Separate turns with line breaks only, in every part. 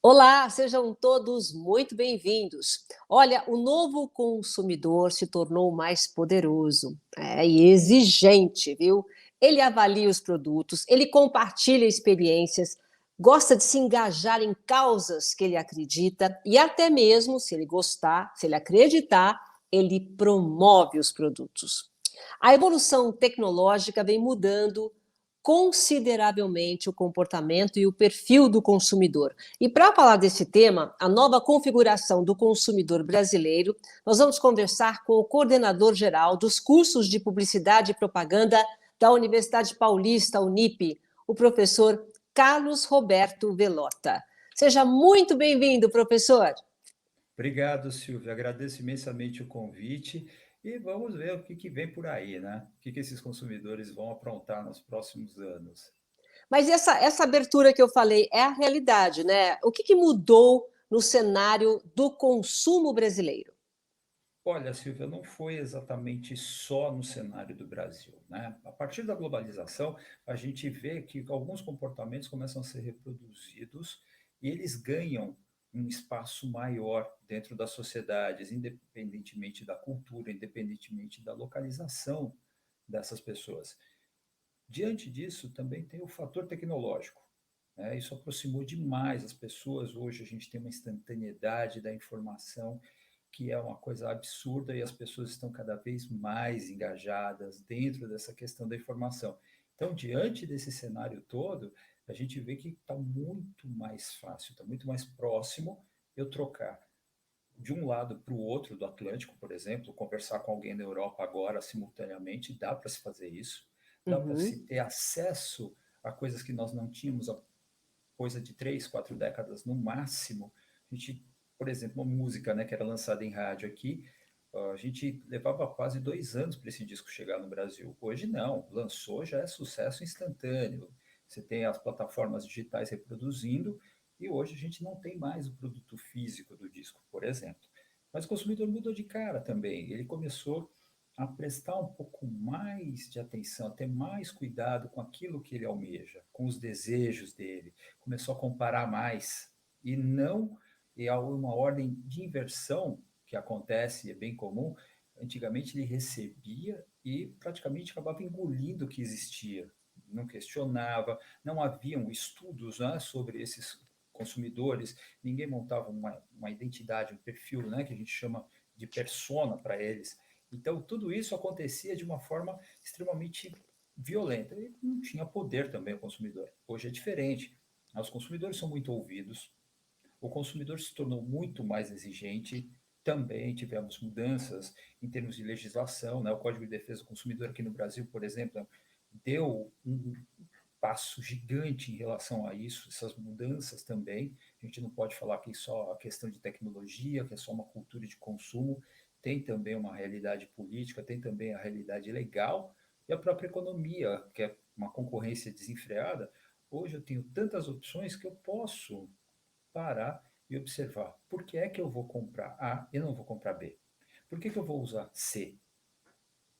Olá, sejam todos muito bem-vindos. Olha, o novo consumidor se tornou mais poderoso, e exigente, viu? Ele avalia os produtos, ele compartilha experiências, gosta de se engajar em causas que ele acredita e até mesmo, se ele gostar, se ele acreditar, ele promove os produtos. A evolução tecnológica vem mudando consideravelmente o comportamento e o perfil do consumidor. E para falar desse tema, a nova configuração do consumidor brasileiro, nós vamos conversar com o coordenador geral dos cursos de Publicidade e Propaganda da Universidade Paulista, Unip, o professor Carlos Roberto Velota. Seja muito bem-vindo, professor.
Obrigado, Silvia. Agradeço imensamente o convite e vamos ver o que vem por aí, né? O que esses consumidores vão aprontar nos próximos anos.
Mas essa abertura que eu falei é a realidade, né? O que mudou no cenário do consumo brasileiro?
Olha, Silvia, não foi exatamente só no cenário do Brasil, né? A partir da globalização, a gente vê que alguns comportamentos começam a ser reproduzidos e eles ganham um espaço maior dentro das sociedades, independentemente da cultura, independentemente da localização dessas pessoas. Diante disso, também tem o fator tecnológico, né? Isso aproximou demais as pessoas. Hoje a gente tem uma instantaneidade da informação que é uma coisa absurda e as pessoas estão cada vez mais engajadas dentro dessa questão da informação. Então, diante desse cenário todo, a gente vê que está muito mais fácil, está muito mais próximo eu trocar de um lado para o outro do Atlântico, por exemplo, conversar com alguém na Europa agora simultaneamente, dá para se fazer isso, dá para se
Uhum.
ter acesso a coisas que nós não tínhamos há coisa de 3, 4 décadas no máximo. A gente, por exemplo, uma música, né, que era lançada em rádio aqui, a gente levava quase 2 anos para esse disco chegar no Brasil. Hoje não, lançou, já é sucesso instantâneo. Você tem as plataformas digitais reproduzindo, e hoje a gente não tem mais o produto físico do disco, por exemplo. Mas o consumidor mudou de cara também. Ele começou a prestar um pouco mais de atenção, a ter mais cuidado com aquilo que ele almeja, com os desejos dele. Começou a comparar mais e não há uma ordem de inversão que acontece, é bem comum. Antigamente ele recebia e praticamente acabava engolindo o que existia, não questionava, não haviam estudos, né, sobre esses consumidores, ninguém montava uma identidade, um perfil, né, que a gente chama de persona para eles. Então, tudo isso acontecia de uma forma extremamente violenta. E não tinha poder também o consumidor. Hoje é diferente. Os consumidores são muito ouvidos, o consumidor se tornou muito mais exigente. Também tivemos mudanças em termos de legislação, né? O Código de Defesa do Consumidor aqui no Brasil, por exemplo, deu um passo gigante em relação a isso, essas mudanças também. A gente não pode falar que só a questão de tecnologia, que é só uma cultura de consumo, tem também uma realidade política, tem também a realidade legal e a própria economia, que é uma concorrência desenfreada. Hoje eu tenho tantas opções que eu posso parar e observar por que é que eu vou comprar A e não vou comprar B? Por que eu vou usar C?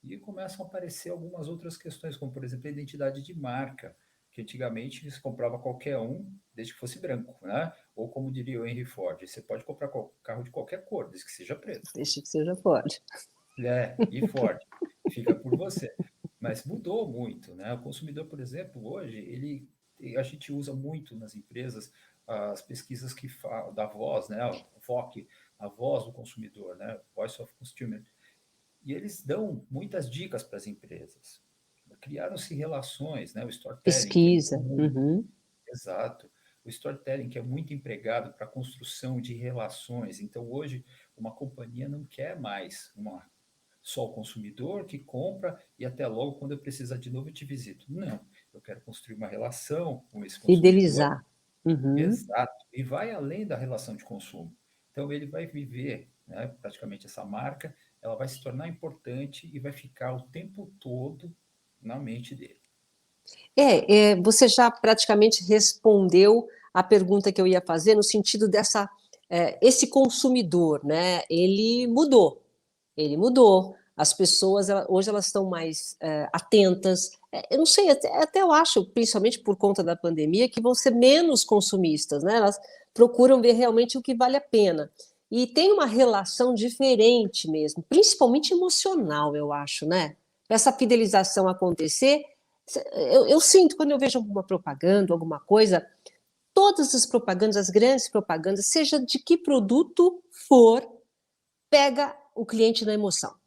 E começam a aparecer algumas outras questões, como, por exemplo, a identidade de marca, que antigamente você comprava qualquer um, desde que fosse branco, né? Ou como diria o Henry Ford, você pode comprar carro de qualquer cor, desde que seja preto.
Deixe que seja pode.
E Ford, fica por você. Mas mudou muito, né? O consumidor, por exemplo, hoje, a gente usa muito nas empresas as pesquisas que falam da voz, né? O VOC, a voz do consumidor, né? Voice of Consumer. E eles dão muitas dicas para as empresas. Criaram-se relações, né? O storytelling, que é muito
Pesquisa.
comum,
Uhum.
exato. O storytelling, que é muito empregado para a construção de relações. Então, hoje, uma companhia não quer mais só o consumidor que compra e até logo, quando eu precisar de novo, eu te visito. Não, eu quero construir uma relação com esse consumidor,
Fidelizar. Uhum.
exato, e vai além da relação de consumo. Então, ele vai viver, né, praticamente essa marca, ela vai se tornar importante e vai ficar o tempo todo na mente dele.
Você já praticamente respondeu a pergunta que eu ia fazer no sentido esse consumidor, né? Ele mudou. As pessoas hoje elas estão mais atentas. Eu não sei, até eu acho, principalmente por conta da pandemia, que vão ser menos consumistas, né? Elas procuram ver realmente o que vale a pena. E tem uma relação diferente mesmo, principalmente emocional, eu acho, né? Para essa fidelização acontecer, eu sinto quando eu vejo alguma propaganda, alguma coisa, todas as propagandas, as grandes propagandas, seja de que produto for, pega o cliente na emoção.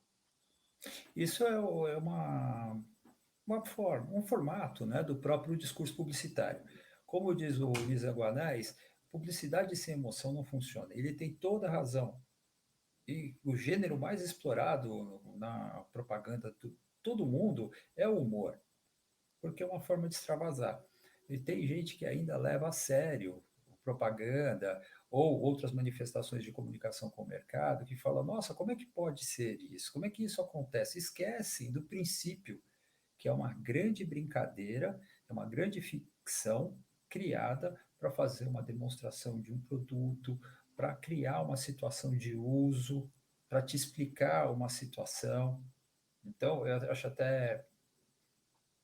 Isso é uma forma, um formato, né, do próprio discurso publicitário. Como diz o Luiz Guanais, publicidade sem emoção não funciona. Ele tem toda a razão. E o gênero mais explorado na propaganda de todo mundo é o humor, porque é uma forma de extravasar. E tem gente que ainda leva a sério propaganda ou outras manifestações de comunicação com o mercado que fala, nossa, como é que pode ser isso? Como é que isso acontece? Esquecem do princípio, que é uma grande brincadeira, é uma grande ficção criada para fazer uma demonstração de um produto, para criar uma situação de uso, para te explicar uma situação. Então, eu acho até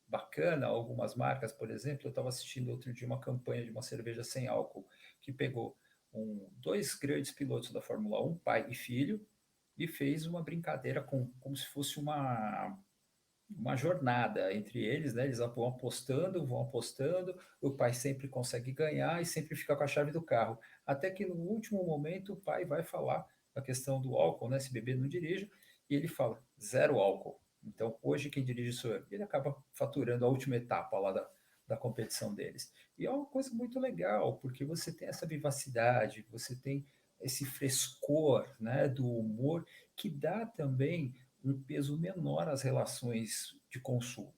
bacana algumas marcas, por exemplo, eu estava assistindo outro dia uma campanha de uma cerveja sem álcool, que pegou dois grandes pilotos da Fórmula 1, pai e filho, e fez uma brincadeira como se fosse uma jornada entre eles, né? Eles vão apostando, o pai sempre consegue ganhar e sempre fica com a chave do carro. Até que no último momento o pai vai falar a questão do álcool, né? Se beber não dirija, e ele fala zero álcool. Então hoje quem dirige sou eu. E ele acaba faturando a última etapa lá da competição deles. E é uma coisa muito legal, porque você tem essa vivacidade, você tem esse frescor, né, do humor que dá também um peso menor às relações de consumo.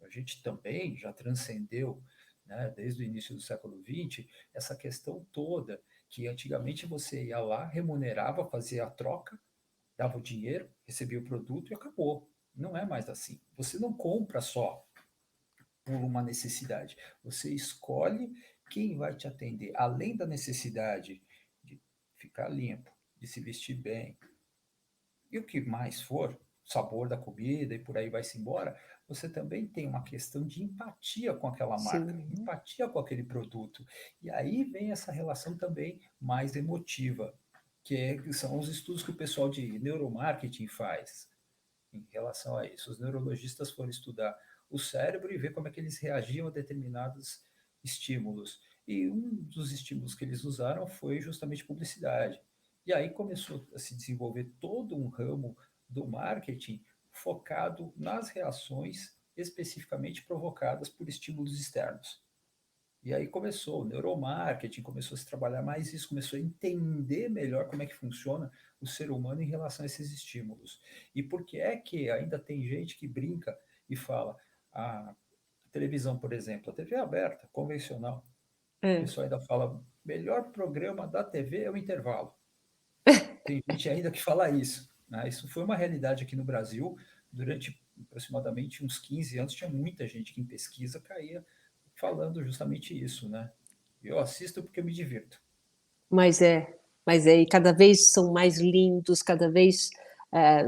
A gente também já transcendeu, né, desde o início do século XX, essa questão toda que antigamente você ia lá, remunerava, fazia a troca, dava o dinheiro, recebia o produto e acabou. Não é mais assim. Você não compra só por uma necessidade. Você escolhe quem vai te atender, além da necessidade de ficar limpo, de se vestir bem, e o que mais for, sabor da comida e por aí vai-se embora, você também tem uma questão de empatia com aquela marca,
Sim.
empatia com aquele produto. E aí vem essa relação também mais emotiva, que são os estudos que o pessoal de neuromarketing faz em relação a isso. Os neurologistas foram estudar o cérebro e ver como é que eles reagiam a determinados estímulos. E um dos estímulos que eles usaram foi justamente publicidade. E aí começou a se desenvolver todo um ramo do marketing focado nas reações especificamente provocadas por estímulos externos. E aí começou o neuromarketing, começou a se trabalhar mais isso, começou a entender melhor como é que funciona o ser humano em relação a esses estímulos. E por que é que ainda tem gente que brinca e fala, a televisão, por exemplo, a TV é aberta, convencional, o
É.
pessoal ainda fala, melhor programa da TV é o intervalo. Tem gente ainda que fala isso, né? Isso foi uma realidade aqui no Brasil durante aproximadamente uns 15 anos, tinha muita gente que em pesquisa caía falando justamente isso, né? Eu assisto porque eu me divirto.
Mas é, e cada vez são mais lindos, cada vez,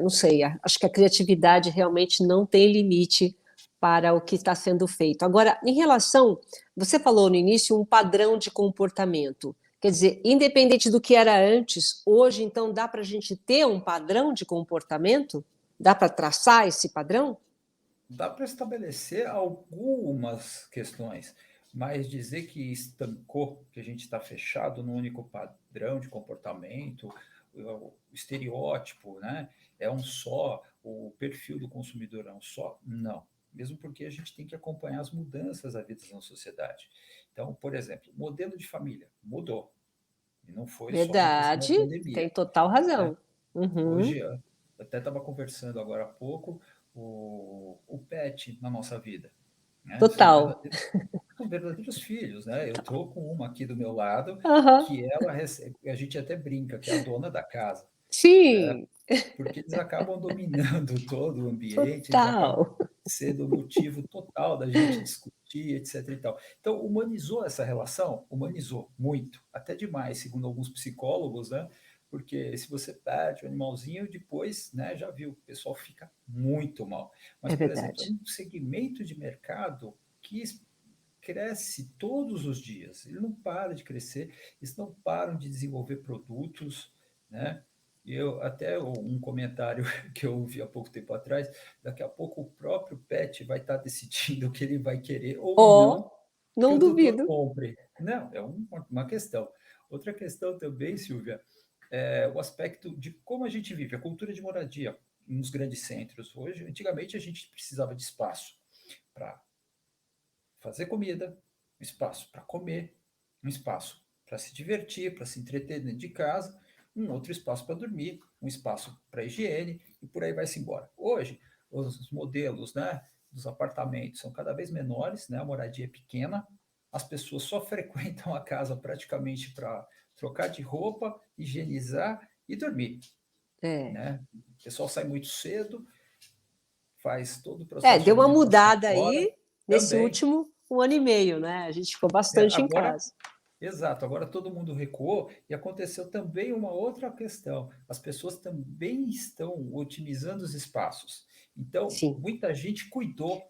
não sei, acho que a criatividade realmente não tem limite para o que está sendo feito. Agora, em relação, você falou no início um padrão de comportamento. Quer dizer, independente do que era antes, hoje então dá para a gente ter um padrão de comportamento? Dá para traçar esse padrão?
Dá para estabelecer algumas questões, mas dizer que estancou, que a gente está fechado num único padrão de comportamento, o estereótipo, né? É um só, o perfil do consumidor é um só? Não. Mesmo porque a gente tem que acompanhar as mudanças havidas na sociedade. Então, por exemplo, o modelo de família mudou. E não foi só em questão da
Verdade, tem
pandemia,
total
né?
razão. Uhum,
Hoje, eu até estava conversando agora há pouco, o pet na nossa vida, né?
total.
São verdadeiros filhos, né? Eu estou com uma aqui do meu lado,
Aham,
que ela recebe, a gente até brinca, que é a dona da casa, né?
sim,
Porque eles acabam dominando todo o ambiente, eles acabam
total.
sendo o motivo total da gente discutir, etc. e tal. Então, humanizou essa relação? Humanizou muito, até demais, segundo alguns psicólogos, né? Porque se você perde o animalzinho, depois, né, já viu, o pessoal fica muito mal. Mas,
É
por exemplo, é
verdade.
um segmento de mercado que cresce todos os dias, ele não para de crescer, eles não param de desenvolver produtos, né? E eu até um comentário que eu ouvi há pouco tempo atrás, daqui a pouco o próprio pet vai estar decidindo o que ele vai querer ou
Ó,
não que
não
o tutor
duvido.
compre. Não, é uma questão. Outra questão também, Silvia, é o aspecto de como a gente vive, a cultura de moradia nos grandes centros. Hoje, antigamente, a gente precisava de espaço para fazer comida, um espaço para comer, um espaço para se divertir, para se entreter dentro de casa, um outro espaço para dormir, um espaço para higiene e por aí vai-se embora. Hoje, os modelos, né, dos apartamentos são cada vez menores, né, a moradia é pequena, as pessoas só frequentam a casa praticamente para trocar de roupa, higienizar e dormir,
É.
né? O pessoal sai muito cedo, faz todo o
É,
processo de
deu uma
alimentação
mudada
fora
aí nesse
também.
último 1 ano e meio, né? A gente ficou bastante em
Agora,
casa.
exato, agora todo mundo recuou e aconteceu também uma outra questão. As pessoas também estão otimizando os espaços. Então,
Sim.
muita gente cuidou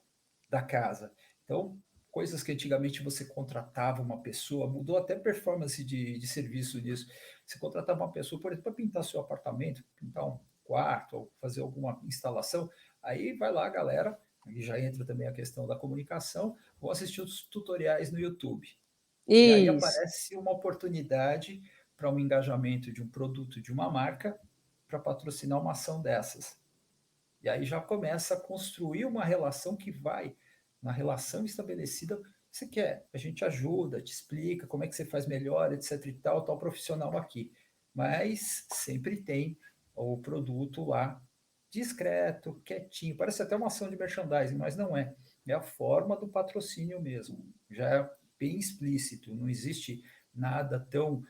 da casa. Então, coisas que antigamente você contratava uma pessoa, mudou até a performance de serviço nisso. Você contratava uma pessoa, por exemplo, para pintar seu apartamento, pintar um quarto, ou fazer alguma instalação, aí vai lá, galera, e já entra também a questão da comunicação, vou assistir os tutoriais no YouTube. E aí
Isso.
aparece uma oportunidade para um engajamento de um produto, de uma marca, para patrocinar uma ação dessas. E aí já começa a construir uma relação que vai, na relação estabelecida, você quer, a gente ajuda, te explica como é que você faz melhor, etc e tal profissional aqui. Mas sempre tem o produto lá, discreto, quietinho, parece até uma ação de merchandising, mas não é. É a forma do patrocínio mesmo. Já é bem explícito, não existe nada tão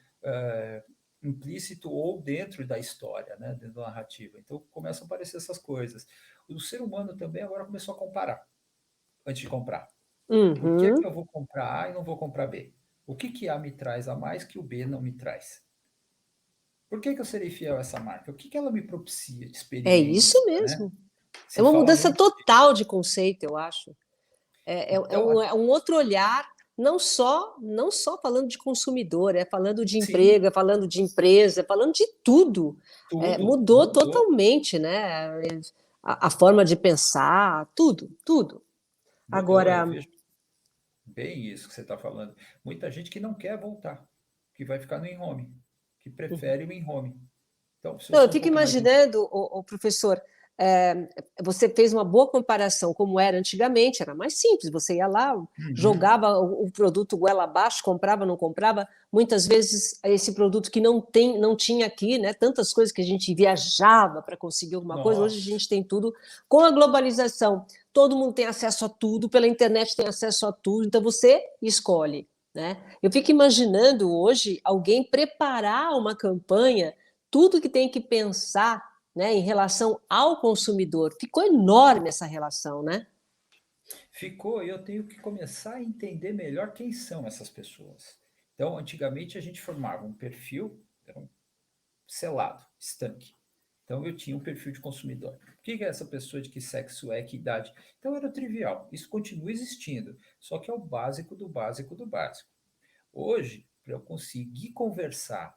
implícito ou dentro da história, né, dentro da narrativa. Então começam a aparecer essas coisas. O ser humano também agora começou a comparar antes de comprar. Por que
Uhum.
eu vou comprar A e não vou comprar B? O que A me traz a mais que o B não me traz? Por que eu serei fiel a essa marca? O que ela me propicia de
É isso
experiência, né?
mesmo. É
Se
uma
fala
mudança
muito
total de conceito, eu acho.
então,
É um outro olhar, não só falando de consumidor, é falando de
sim,
emprego, é falando de empresa, é falando de tudo. É,
tudo
mudou
mudou,
totalmente, né? A forma de pensar, tudo, tudo.
mudou. Eu
Agora,
vejo bem isso que você está falando. Muita gente que não quer voltar, que vai ficar no in-home, que prefere o in-home. Então, se eu
não, eu
sou um
fico
pouco mais
imaginando, o professor, você fez uma boa comparação como era antigamente, era mais simples, você ia lá,
uhum,
jogava o produto goela abaixo, comprava, não comprava, muitas vezes esse produto que não tinha aqui, né, tantas coisas que a gente viajava para conseguir alguma coisa, hoje a
nossa,
gente tem tudo, com a globalização, todo mundo tem acesso a tudo, pela internet tem acesso a tudo, então você escolhe, né? Eu fico imaginando hoje alguém preparar uma campanha tudo que tem que pensar, né, em relação ao consumidor. Ficou enorme essa relação, né?
ficou e eu tenho que começar a entender melhor quem são essas pessoas. Então, antigamente a gente formava um perfil, era um selado, estanque. Então, eu tinha um perfil de consumidor. O que é essa pessoa, de que sexo é, que idade? Então, era trivial. Isso continua existindo, só que é o básico do básico do básico. Hoje, para eu conseguir conversar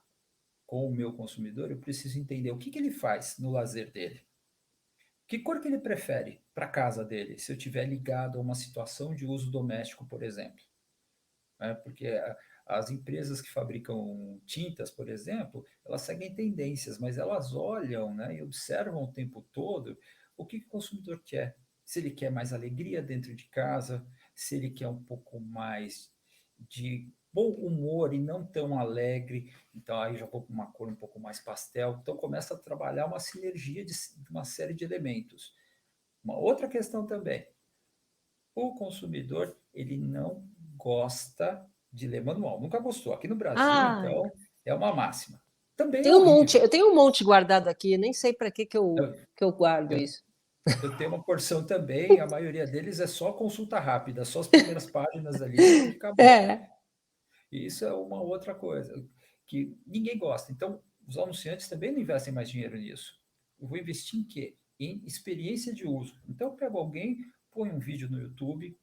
com o meu consumidor, eu preciso entender o que ele faz no lazer dele. Que cor que ele prefere para a casa dele, se eu tiver ligado a uma situação de uso doméstico, por exemplo? Né? Porque as empresas que fabricam tintas, por exemplo, elas seguem tendências, mas elas olham, né, e observam o tempo todo o que o consumidor quer. Se ele quer mais alegria dentro de casa, se ele quer um pouco mais de bom humor e não tão alegre, então aí já vou para uma cor um pouco mais pastel. Então começa a trabalhar uma sinergia de uma série de elementos. Uma outra questão também, o consumidor, ele não gosta de ler manual. Nunca gostou. Aqui no Brasil,
Ah,
então, é uma máxima. Também é
tem um monte,
horrível.
eu tenho um monte guardado aqui, nem sei para que
Eu,
que eu guardo
eu,
isso.
eu tenho uma porção também, a maioria deles é só consulta rápida, só as primeiras páginas ali e acabou.
É,
E isso é uma outra coisa que ninguém gosta. Então, os anunciantes também não investem mais dinheiro nisso. Eu vou investir em quê? Em experiência de uso. Então, eu pego alguém, põe um vídeo no YouTube,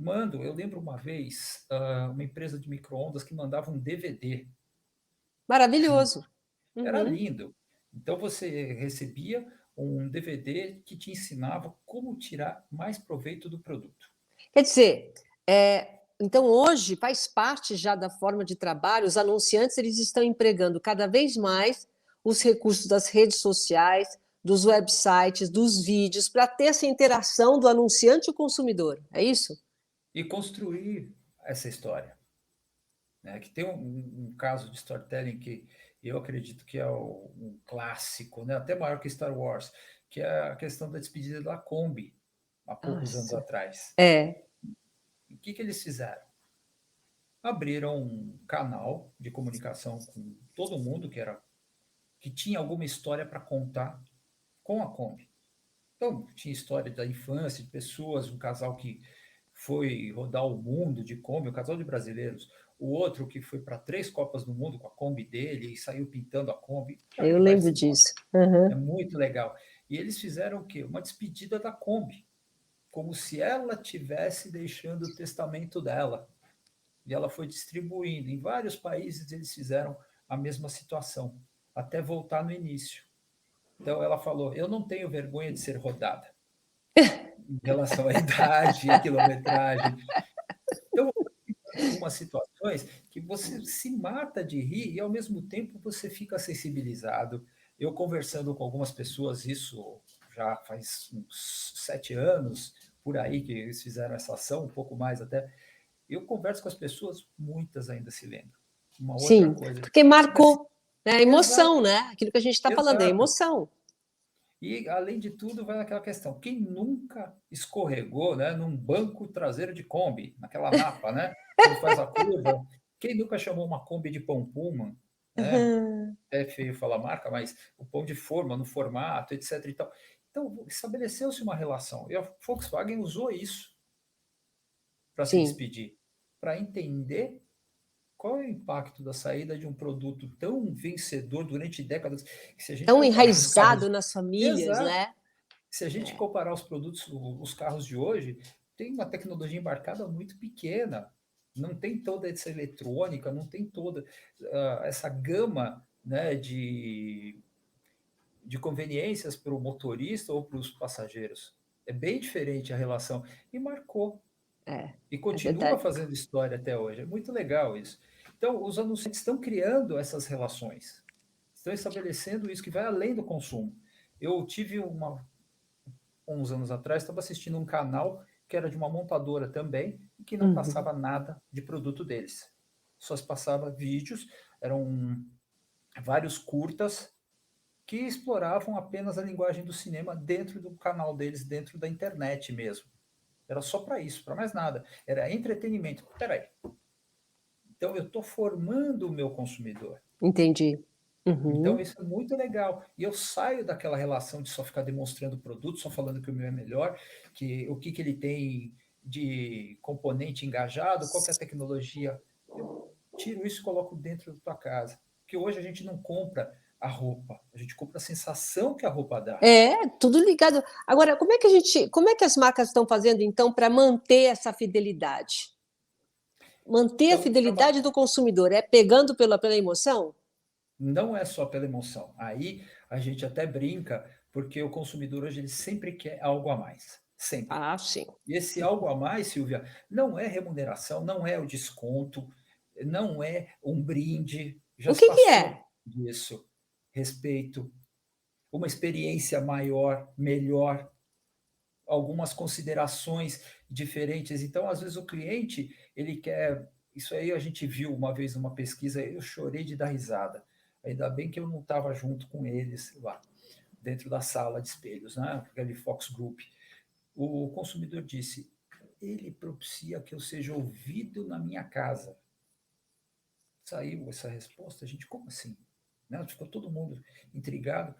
Mando, eu lembro uma vez, uma empresa de micro-ondas que mandava um DVD.
Maravilhoso.
Era
Uhum.
lindo. Então você recebia um DVD que te ensinava como tirar mais proveito do produto.
Quer dizer, então hoje faz parte já da forma de trabalho, os anunciantes eles estão empregando cada vez mais os recursos das redes sociais, dos websites, dos vídeos, para ter essa interação do anunciante e o consumidor. É isso?
E construir essa história. Né? Que tem um caso de storytelling que eu acredito que é um clássico, né? Até maior que Star Wars, que é a questão da despedida da Kombi, há poucos anos
Nossa.
atrás.
É.
O que eles fizeram? Abriram um canal de comunicação com todo mundo que tinha alguma história para contar com a Kombi. Então, tinha história da infância de pessoas, um casal que foi rodar o mundo de Kombi, um casal de brasileiros, o outro que foi para 3 Copas do Mundo com a Kombi dele e saiu pintando a Kombi, e
Eu
aí
lembro
vai-se embora.
disso.
É
Uhum.
muito legal. E eles fizeram o quê? Uma despedida da Kombi, como se ela tivesse deixando o testamento dela. E ela foi distribuindo. Em vários países eles fizeram a mesma situação, até voltar no início. Então ela falou: Eu não tenho vergonha de ser rodada em relação à idade, à quilometragem. Então, algumas situações que você se mata de rir e, ao mesmo tempo, você fica sensibilizado. Eu conversando com algumas pessoas, isso já faz uns 7 anos, por aí, que eles fizeram essa ação, um pouco mais até. Eu converso com as pessoas, muitas ainda se lembram. Uma outra
Sim,
coisa.
porque
Mas,
marcou, né? A
exato,
emoção, né? Aquilo que a gente está falando, é
exato.
emoção.
E, além de tudo, vai naquela questão: quem nunca escorregou, né, num banco traseiro de Kombi, naquela napa, né, quando faz a curva? Quem nunca chamou uma Kombi de pão puma, né?
Uhum.
É feio falar marca, mas o pão de forma, no formato, etc. E tal. Então, estabeleceu-se uma relação. E a Volkswagen usou isso para se
Sim.
despedir, para entender qual é o impacto da saída de um produto tão vencedor durante décadas, que, se a gente
Tão
comparar os
enraizado
carros.
nas famílias,
Exato.
né?
Se a gente
É.
comparar os produtos, os carros de hoje, tem uma tecnologia embarcada muito pequena. Não tem toda essa eletrônica, não tem toda essa gama, né, de conveniências para o motorista ou para os passageiros. É bem diferente a relação. E marcou.
É,
E
é
continua
verdade.
fazendo história até hoje. É muito legal isso. Então, os anunciantes estão criando essas relações. Estão estabelecendo isso que vai além do consumo. Eu tive uns anos atrás, estava assistindo um canal que era de uma montadora também, e que não
Uhum.
passava nada de produto deles. Só se passava vídeos, eram vários curtas que exploravam apenas a linguagem do cinema dentro do canal deles, dentro da internet mesmo. Era só para isso, para mais nada. Era entretenimento. Peraí. Então eu estou formando o meu consumidor.
Entendi.
Então
Uhum.
isso é muito legal. E eu saio daquela relação de só ficar demonstrando o produto, só falando que o meu é melhor, que o que ele tem de componente engajado, qual que é a tecnologia. Eu tiro isso e coloco dentro da tua casa. Porque hoje a gente não compra a roupa, a gente compra a sensação que a roupa dá.
É, tudo ligado. Agora, como é que as marcas estão fazendo então para manter essa fidelidade? Manter a
Então,
fidelidade do consumidor é pegando pela emoção?
não é só pela emoção. Aí a gente até brinca, porque o consumidor hoje ele sempre quer algo a mais. Sempre.
Ah, sim.
E esse algo a mais, Silvia, não é remuneração, não é o desconto, não é um brinde, já
O
se
que
passou
é?
disso. Respeito, uma experiência maior, melhor, algumas considerações diferentes. Então, às vezes, o cliente, ele quer. Isso aí a gente viu uma vez numa pesquisa, eu chorei de dar risada. Ainda bem que eu não estava junto com eles lá, dentro da sala de espelhos, né? Aquele Fox Group. O consumidor disse: ele propicia que eu seja ouvido na minha casa. Saiu essa resposta, a gente, como assim? Né? Ficou todo mundo intrigado.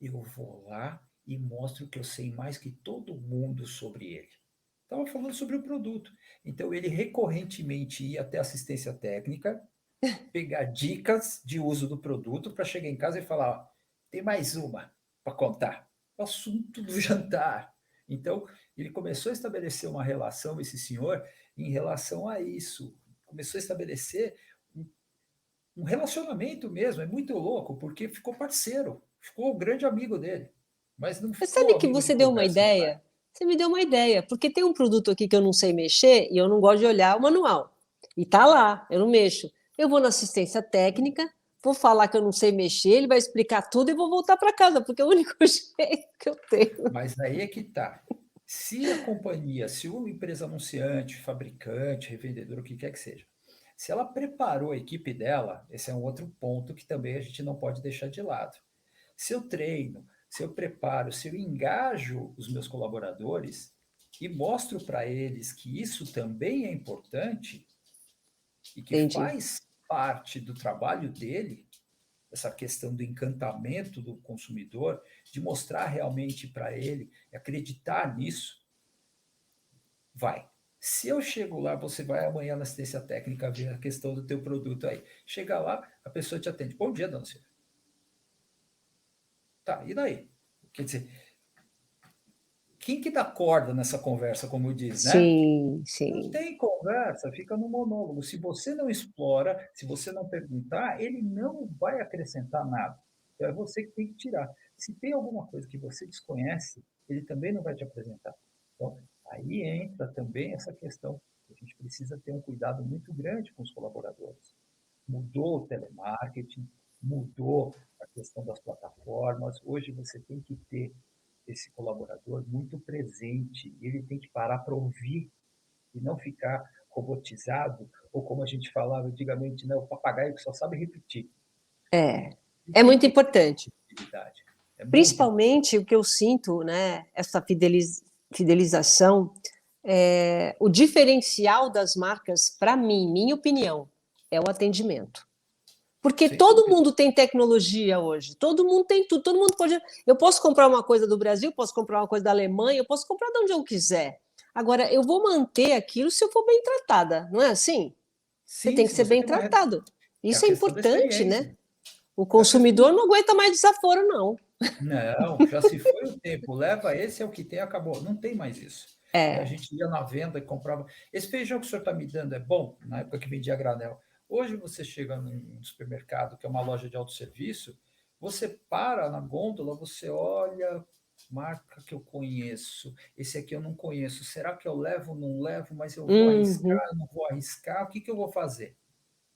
Eu vou lá e mostro que eu sei mais que todo mundo sobre ele. Estava falando sobre o produto. Então, ele recorrentemente ia até assistência técnica, pegar dicas de uso do produto para chegar em casa e falar: tem mais uma para contar. O assunto do jantar. Então, Ele começou a estabelecer uma relação, esse senhor, em relação a isso. Começou a estabelecer um relacionamento mesmo. É muito louco, porque ficou parceiro, ficou o grande amigo dele. Mas não
Mas
ficou
sabe que
amigo de
você deu uma
conversa no bar.
ideia? Você me deu uma ideia, porque tem um produto aqui que eu não sei mexer e eu não gosto de olhar o manual. E tá lá, eu não mexo. Eu vou na assistência técnica, vou falar que eu não sei mexer, ele vai explicar tudo e vou voltar para casa, porque é o único jeito que eu tenho.
Mas aí é que está. Se a companhia, se uma empresa anunciante, fabricante, revendedor, o que quer que seja, se ela preparou a equipe dela, esse é um outro ponto que também a gente não pode deixar de lado. Se eu treino, se eu preparo, se eu engajo os meus colaboradores e mostro para eles que isso também é importante e que
Entendi.
faz parte do trabalho dele, essa questão do encantamento do consumidor, de mostrar realmente para ele, acreditar nisso, vai. Se eu chego lá, você vai amanhã na assistência técnica ver a questão do teu produto aí. Chega lá, a pessoa te atende. Bom dia, dona Silvia. Tá, e daí? Quer dizer, quem que dá corda nessa conversa, como diz, né?
Sim,
Não
sim.
tem conversa, fica no monólogo. Se você não explora, se você não perguntar, ele não vai acrescentar nada. Então, é você que tem que tirar. Se tem alguma coisa que você desconhece, ele também não vai te apresentar. Então, aí entra também essa questão. A gente precisa ter um cuidado muito grande com os colaboradores. Mudou o telemarketing, mudou a questão das plataformas. Hoje você tem que ter esse colaborador muito presente. Ele tem que parar para ouvir e não ficar robotizado, ou como a gente falava antigamente, né, o papagaio que só sabe repetir.
É,
Ele
é
tem
muito
que ter
importante.
atividade. É muito importante.
Principalmente o que eu sinto, né, essa fidelização, o diferencial das marcas, para mim, minha opinião, é o atendimento. Porque
Sem
todo
dúvida.
mundo tem tecnologia hoje, todo mundo tem tudo, todo mundo pode. Eu posso comprar uma coisa do Brasil, posso comprar uma coisa da Alemanha, eu posso comprar de onde eu quiser. Agora, eu vou manter aquilo se eu for bem tratada, não é assim? Você
Sim,
tem que
se
ser
você
bem
tem uma.
tratado.
É a
Isso é
questão da
importante, né?
experiência.
O
É a questão da.
consumidor não aguenta mais desaforo, não.
Não, já se foi o tempo. Leva esse é o que tem, acabou. Não tem mais isso. Né? A
É.
gente ia na venda e comprava. Esse feijão que o senhor está me dando é bom? Na época que vendia granel. Hoje você chega num supermercado, que é uma loja de autosserviço, você para na gôndola, você olha, marca que eu conheço, esse aqui eu não conheço. Será que eu levo ou não levo? Mas eu vou
Uhum.
arriscar, não vou arriscar? O que, que eu vou fazer?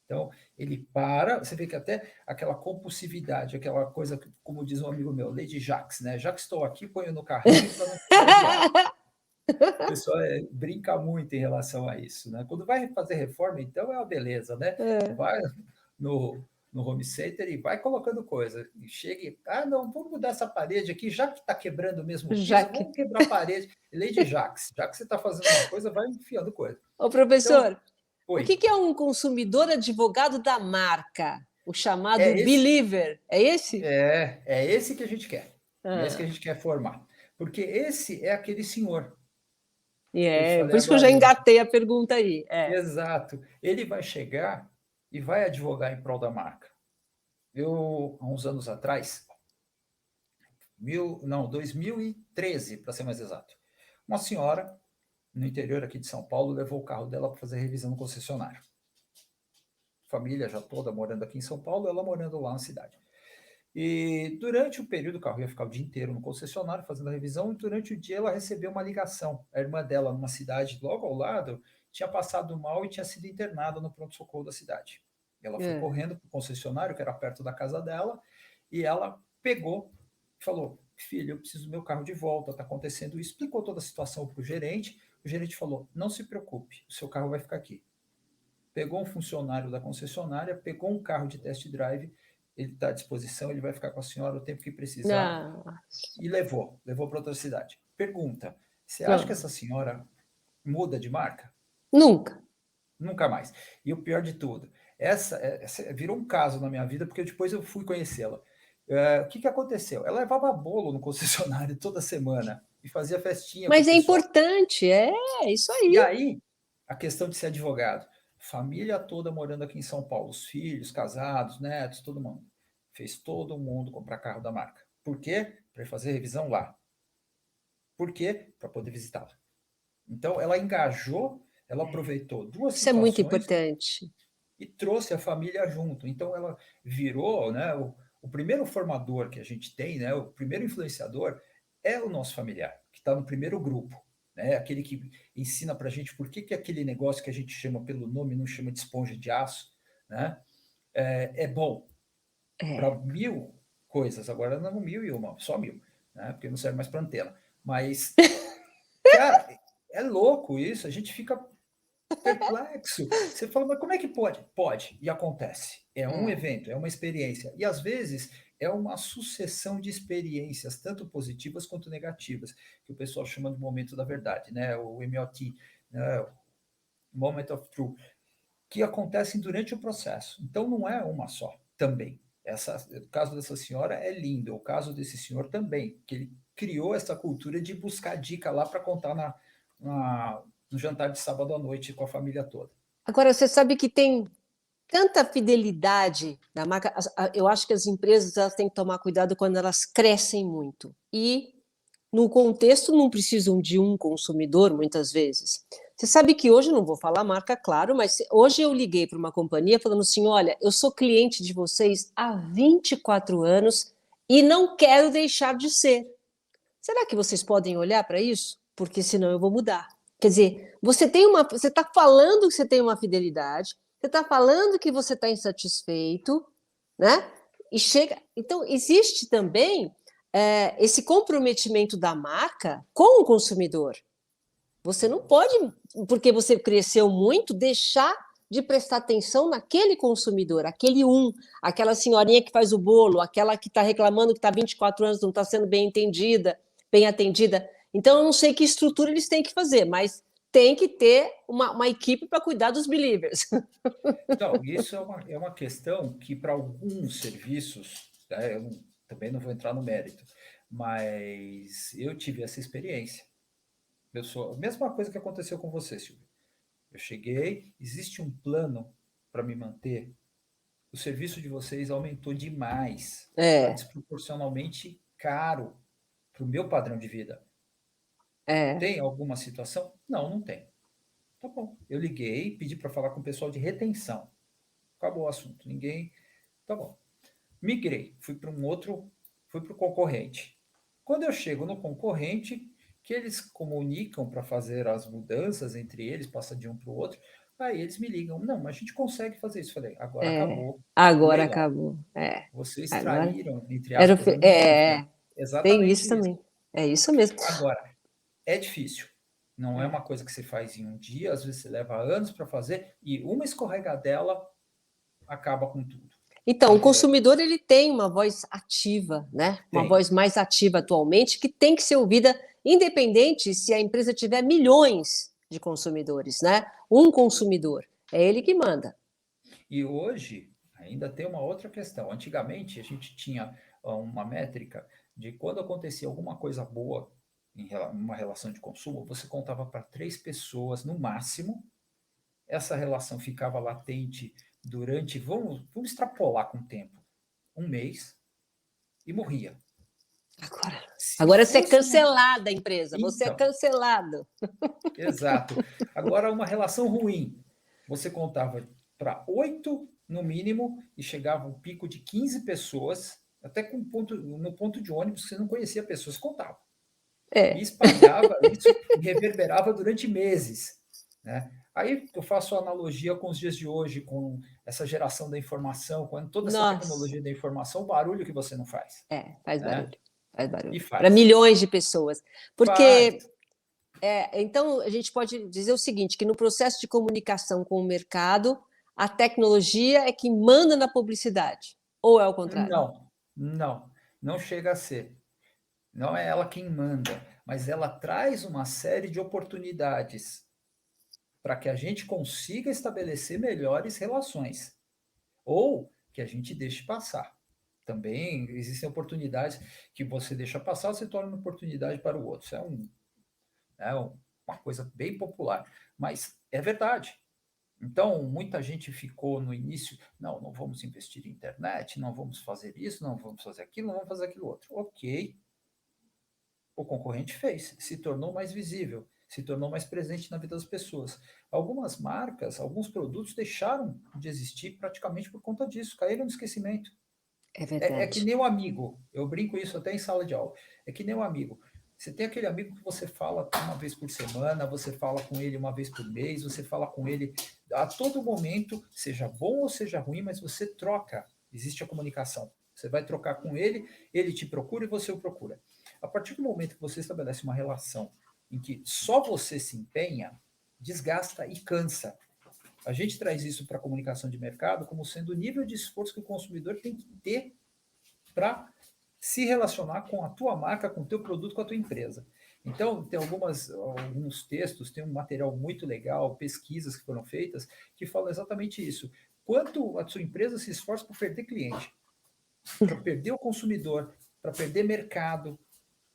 Então, ele para, você vê que até aquela compulsividade, aquela coisa, como diz um amigo meu, Lady Jax, né? Já que estou aqui, ponho no carrinho para não precisar enviar. O pessoal brinca muito em relação a isso, né? Quando vai fazer reforma, então é uma beleza, né?
É.
Vai no home center e vai colocando coisa. E chega e, não, vamos mudar essa parede aqui, já que está quebrando mesmo o piso,
Jaque.
vamos quebrar a parede. Lady Jax, já que você está fazendo uma coisa, vai enfiando coisa.
Ô,
Então,
professor, o
oi,
que é um consumidor advogado da marca? O chamado
é esse
believer. É esse?
É esse que a gente quer. É esse que a
Ah,
gente quer formar. Porque esse é aquele senhor que eu te
por
falei
isso que eu
agora.
já engatei a pergunta aí.
Exato. Ele vai chegar e vai advogar em prol da marca. Eu, há uns anos atrás, 2013, para ser mais exato, uma senhora no interior aqui de São Paulo levou o carro dela para fazer revisão no concessionário. Família já toda morando aqui em São Paulo, ela morando lá na cidade. E durante o período, o carro ia ficar o dia inteiro no concessionário fazendo a revisão, e durante o dia ela recebeu uma ligação. A irmã dela, numa cidade logo ao lado, tinha passado mal e tinha sido internada no pronto-socorro da cidade. Ela foi
É.
correndo para o concessionário, que era perto da casa dela, e ela pegou e falou: Filha, eu preciso do meu carro de volta, está acontecendo isso. Explicou toda a situação para o gerente. O gerente falou: Não se preocupe, o seu carro vai ficar aqui. Pegou um funcionário da concessionária, pegou um carro de test drive, ele está à disposição, ele vai ficar com a senhora o tempo que precisar,
Não,
e levou para outra cidade. Pergunta: você acha que
não,
essa senhora muda de marca?
nunca.
Nunca mais. E o pior de tudo, essa virou um caso na minha vida, porque depois eu fui conhecê-la. O que aconteceu? Ela levava bolo no concessionário toda semana e fazia festinha para o
Mas é
pessoal.
importante, é isso
E
aí.
aí, a questão de ser advogado, família toda morando aqui em São Paulo, os filhos, casados, netos, todo mundo. Fez todo mundo comprar carro da marca. Por quê? Para fazer revisão lá. Por quê? Para poder visitá-la. Então, ela engajou, ela aproveitou duas
Isso é muito
situações
importante.
e trouxe a família junto. Então, ela virou, né, o primeiro formador que a gente tem, né, o primeiro influenciador é o nosso familiar, que está no primeiro grupo. Né, aquele que ensina para a gente por que aquele negócio que a gente chama pelo nome, não chama de esponja de aço, né, é bom para
É.
1000 coisas. Agora não 1001, só 1000, né, porque não serve mais para antena. Mas, cara, é louco isso, a gente fica perplexo. Você fala, mas como é que pode? Pode, e acontece. É um
É.
evento, é uma experiência. E às vezes é uma sucessão de experiências, tanto positivas quanto negativas, que o pessoal chama de momento da verdade, né? O MOT, né? Moment of Truth, que acontecem durante o processo. Então não é uma só, também. O caso dessa senhora é lindo, o caso desse senhor também, que ele criou essa cultura de buscar dica lá para contar no jantar de sábado à noite com a família toda.
Agora, você sabe que tem tanta fidelidade da marca. Eu acho que as empresas elas têm que tomar cuidado quando elas crescem muito. E, no contexto, não precisam de um consumidor, muitas vezes. Você sabe que hoje, não vou falar a marca, claro, mas hoje eu liguei para uma companhia falando assim: olha, eu sou cliente de vocês há 24 anos e não quero deixar de ser. Será que vocês podem olhar para isso? Porque senão eu vou mudar. Quer dizer, você está falando que você tem uma fidelidade, você está falando que você está insatisfeito, né? E chega. Então, existe também esse comprometimento da marca com o consumidor. Você não pode, porque você cresceu muito, deixar de prestar atenção naquele consumidor, aquele aquela senhorinha que faz o bolo, aquela que está reclamando que está 24 anos, não está sendo bem atendida. Então, eu não sei que estrutura eles têm que fazer, mas tem que ter uma equipe para cuidar dos believers.
Então, isso é uma questão que, para alguns serviços, né, também não vou entrar no mérito, mas eu tive essa experiência. Eu sou a mesma coisa que aconteceu com você, Silvio. Eu cheguei, existe um plano para me manter. O serviço de vocês aumentou demais. Está
É,
desproporcionalmente caro para o meu padrão de vida.
é.
Tem alguma situação? Não, não tem. Tá bom. Eu liguei, pedi para falar com o pessoal de retenção. Acabou o assunto. Ninguém. Tá bom. Migrei, fui para o concorrente. Quando eu chego no concorrente, que eles comunicam para fazer as mudanças entre eles, passa de um para o outro, aí eles me ligam, não, mas a gente consegue fazer isso. Falei, agora
É,
acabou o
agora
leilão.
acabou. É,
Vocês
agora
traíram, entre
era
aspas, a minha confiança.
tem isso
Exatamente isso.
também. É isso mesmo.
Agora, é difícil. Não é
É.
uma coisa que você faz em um dia, às vezes você leva anos para fazer, e uma escorregadela acaba com tudo.
Então, o
É,
consumidor ele tem uma voz ativa, né? Uma
tem.
voz mais ativa atualmente, que tem que ser ouvida, independente se a empresa tiver milhões de consumidores, né? Um consumidor, é ele que manda.
E hoje ainda tem uma outra questão. Antigamente a gente tinha uma métrica de quando acontecia alguma coisa boa em uma relação de consumo, você contava para 3 pessoas no máximo. Essa relação ficava latente durante, vamos extrapolar com o tempo, um mês e morria.
Agora,
Se
agora você é
fosse uma.
cancelada, a empresa, você é
Então,
cancelado.
exato. Agora, uma relação ruim. Você contava para 8 no mínimo e chegava um pico de 15 pessoas, até no ponto de ônibus, você não conhecia pessoas, contava. E
É.
espalhava isso e reverberava durante meses. Né? Aí eu faço a analogia com os dias de hoje, com essa geração da informação, com toda essa
Nossa,
tecnologia da informação, o barulho que você não faz.
faz
Né?
barulho, faz
E
barulho. Para
faz.
milhões de pessoas.
Faz.
Porque então, a gente pode dizer o seguinte, que no processo de comunicação com o mercado, a tecnologia é que manda na publicidade, ou é o contrário?
Não, não, não chega a ser. Não é ela quem manda, mas ela traz uma série de oportunidades para que a gente consiga estabelecer melhores relações ou que a gente deixe passar. Também existem oportunidades que você deixa passar, você torna uma oportunidade para o outro. Isso uma coisa bem popular, mas é verdade. Então, muita gente ficou no início, não vamos investir em internet, não vamos fazer isso, não vamos fazer aquilo, não vamos fazer aquilo outro. Ok, O concorrente fez, se tornou mais visível, se tornou mais presente na vida das pessoas. Algumas marcas, alguns produtos deixaram de existir praticamente por conta disso, caíram no esquecimento.
É
É que
verdade.
nem um amigo, eu brinco isso até em sala de aula. É que nem um amigo. Você tem aquele amigo que você fala uma vez por semana, você fala com ele uma vez por mês, você fala com ele a todo momento, seja bom ou seja ruim, mas você troca. Existe a comunicação. Você vai trocar com ele te procura e você o procura. A partir do momento que você estabelece uma relação em que só você se empenha, desgasta e cansa. A gente traz isso para a comunicação de mercado como sendo o nível de esforço que o consumidor tem que ter para se relacionar com a tua marca, com o teu produto, com a tua empresa. Então, tem alguns textos, tem um material muito legal, pesquisas que foram feitas, que falam exatamente isso. Quanto a sua empresa se esforça para perder cliente, para perder o consumidor, para perder mercado.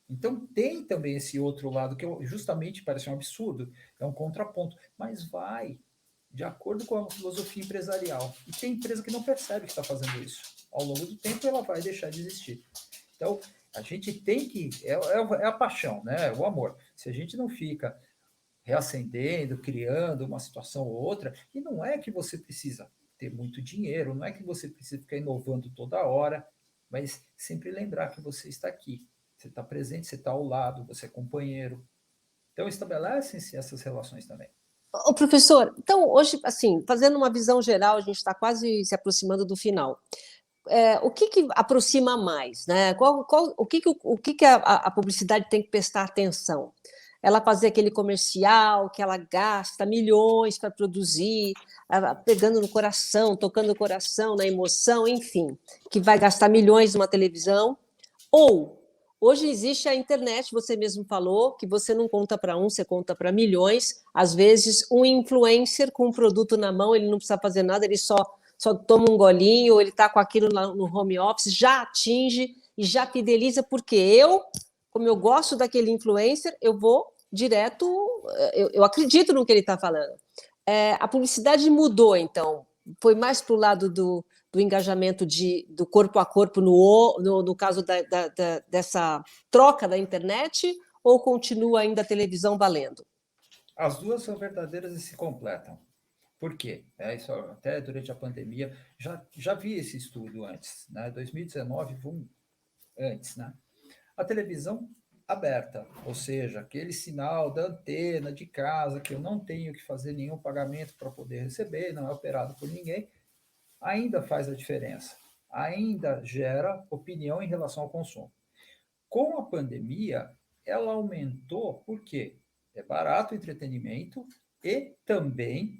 Então, tem também esse outro lado, que justamente parece um absurdo, é um contraponto, mas vai de acordo com a filosofia empresarial. E tem empresa que não percebe que está fazendo isso. Ao longo do tempo, ela vai deixar de existir. Então, a gente tem que. É a paixão, né? O amor. Se a gente não fica reacendendo, criando uma situação ou outra, e não é que você precisa ter muito dinheiro, não é que você precisa ficar inovando toda hora, mas sempre lembrar que você está aqui. Você está presente, você está ao lado, você é companheiro. Então, estabelecem-se essas relações também.
Ô, professor, então hoje, assim, fazendo uma visão geral, a gente está quase se aproximando do final. O que aproxima mais, né? O que a publicidade tem que prestar atenção? Ela fazer aquele comercial que ela gasta milhões para produzir, pegando no coração, tocando o coração, na emoção, enfim, que vai gastar milhões numa televisão, ou hoje existe a internet, você mesmo falou, que você não conta para um, você conta para milhões. Às vezes, um influencer com um produto na mão, ele não precisa fazer nada, ele só toma um golinho, ou ele está com aquilo no home office, já atinge e já fideliza, porque como eu gosto daquele influencer, eu vou direto, eu acredito no que ele está falando. A publicidade mudou, então, foi mais para o lado do engajamento do corpo a corpo no caso dessa troca da internet, ou continua ainda a televisão valendo?
As duas são verdadeiras e se completam. Por quê? Isso até durante a pandemia, já vi esse estudo antes, né? 2019 foi antes, né? A televisão aberta, ou seja, aquele sinal da antena de casa que eu não tenho que fazer nenhum pagamento para poder receber, não é operado por ninguém, ainda faz a diferença, ainda gera opinião em relação ao consumo. Com a pandemia, ela aumentou porque é barato o entretenimento e também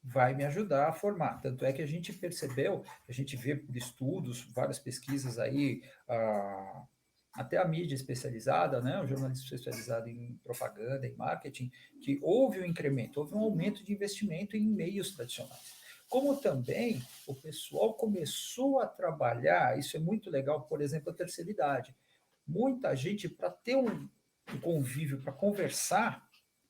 vai me ajudar a formar. Tanto é que a gente percebeu, a gente vê por estudos, várias pesquisas aí, até a mídia especializada, né, o jornalismo especializado em propaganda, em marketing, que houve um incremento, houve um aumento de investimento em meios tradicionais. Como também o pessoal começou a trabalhar, isso é muito legal, por exemplo, a terceira idade. Muita gente, para ter um convívio, para conversar,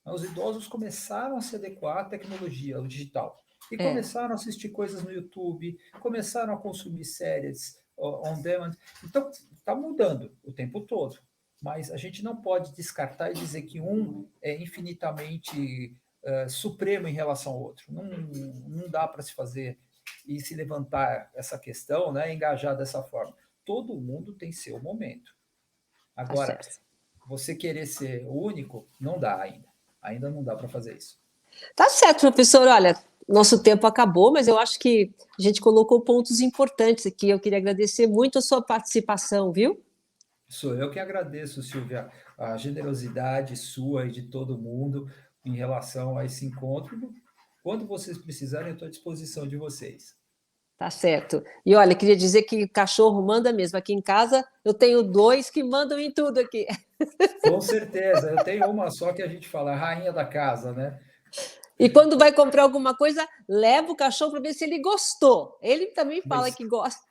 os idosos começaram a se adequar à tecnologia, ao digital. E
É,
começaram a assistir coisas no YouTube, começaram a consumir séries on demand. Então, está mudando o tempo todo. Mas a gente não pode descartar e dizer que um é infinitamente supremo em relação ao outro. Não dá para se fazer e se levantar essa questão, né, engajar dessa forma. Todo mundo tem seu momento.
tá
Agora,
certo.
você querer ser único, não dá ainda. Ainda não dá para fazer isso.
Tá certo, professor. Olha, nosso tempo acabou, mas eu acho que a gente colocou pontos importantes aqui. Eu queria agradecer muito a sua participação, viu?
Sou eu que agradeço, Silvia, a generosidade sua e de todo mundo em relação a esse encontro. Quando vocês precisarem, eu estou à disposição de vocês.
Tá certo. E olha, queria dizer que o cachorro manda mesmo. Aqui em casa eu tenho dois que mandam em tudo aqui.
Com certeza, eu tenho uma só que a gente fala, a rainha da casa, né?
E quando vai comprar alguma coisa, leva o cachorro para ver se ele gostou. Ele também fala
Mas
que gosta.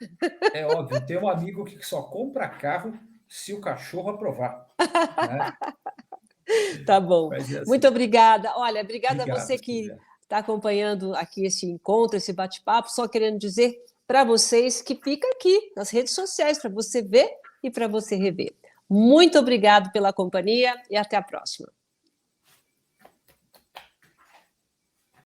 é óbvio, tem um amigo que só compra carro se o cachorro aprovar, né?
Tá bom.
Mas é
Muito
assim.
obrigada. Olha, obrigada a
Obrigado,
você que
Silvia.
está acompanhando aqui esse encontro, esse bate-papo. Só querendo dizer para vocês que fica aqui nas redes sociais para você ver e para você rever. Muito obrigado pela companhia e até a próxima.